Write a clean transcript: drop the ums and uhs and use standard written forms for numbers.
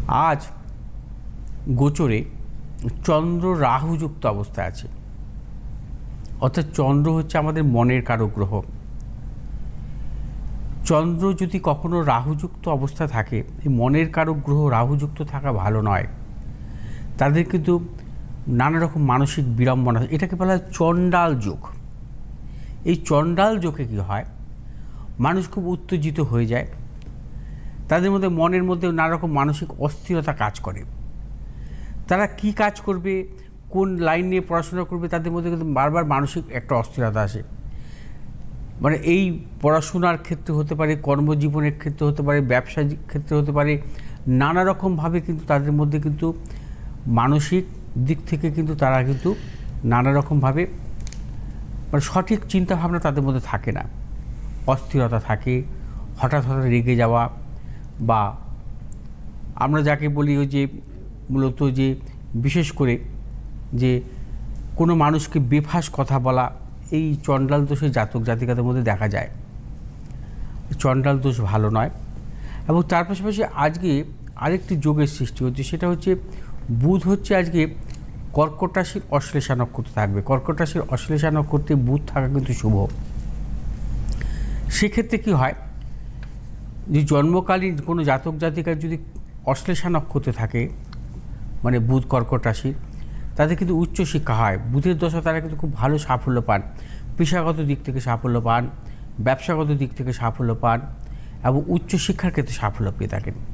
আজ গোচরে চন্দ্র রাহুযুক্ত অবস্থায় আছে, অর্থাৎ চন্দ্র হচ্ছে আমাদের মনের কারক গ্রহ। চন্দ্র যদি কখনো রাহুযুক্ত অবস্থায় থাকে, এই মনের কারক গ্রহ রাহুযুক্ত থাকা ভালো নয়। তাদের কিন্তু নানা রকম মানসিক বিড়ম্বনা, এটাকে বলা হয় চণ্ডাল যোগ। এই চণ্ডাল যোগে কী হয়, মানুষ খুব উত্তেজিত হয়ে যায়, তাদের মধ্যে মনের মধ্যে নানা রকম মানসিক অস্থিরতা কাজ করে। তারা কি কাজ করবে, কোন লাইন নিয়ে পড়াশোনা করবে, তাদের মধ্যে কিন্তু বারবার মানসিক একটা অস্থিরতা আসে। মানে এই পড়াশোনার ক্ষেত্রে হতে পারে, কর্মজীবনের ক্ষেত্রে হতে পারে, ব্যবসার ক্ষেত্রে হতে পারে, নানা রকমভাবে কিন্তু তাদের মধ্যে কিন্তু মানসিক দিক থেকে কিন্তু তারা কিন্তু নানা রকমভাবে মানে সঠিক চিন্তাভাবনা তাদের মধ্যে থাকে না, অস্থিরতা থাকে, হঠাৎ হঠাৎ রেগে যাওয়া, বা আমরা যাকে বলি ওই যে মূলত যে বিশেষ করে যে কোনো মানুষকে বেফাঁস কথা বলা, এই চণ্ডাল দোষের জাতক জাতিকাদের মধ্যে দেখা যায়। চণ্ডাল দোষ ভালো নয়। এবং তার পাশাপাশি আজকে আরেকটি যোগের সৃষ্টি হচ্ছে, সেটা হচ্ছে বুধ হচ্ছে আজকে কর্কট রাশির অশ্লেষা নক্ষত্র থাকবে। কর্কট রাশির অশ্লেষা নক্ষত্রে বুধ থাকা কিন্তু শুভ। সেক্ষেত্রে কী হয়, যে জন্মকালীন কোনো জাতক জাতিকার যদি অশ্লেষা নক্ষত্রে থাকে, মানে বুধ কর্কট রাশির, তাদের কিন্তু উচ্চশিক্ষা হয়। বুধের দশা তারা কিন্তু খুব ভালো সাফল্য পান, পেশাগত দিক থেকে সাফল্য পান, ব্যবসাগত দিক থেকে সাফল্য পান এবং উচ্চশিক্ষার ক্ষেত্রে সাফল্য পেয়ে থাকেন।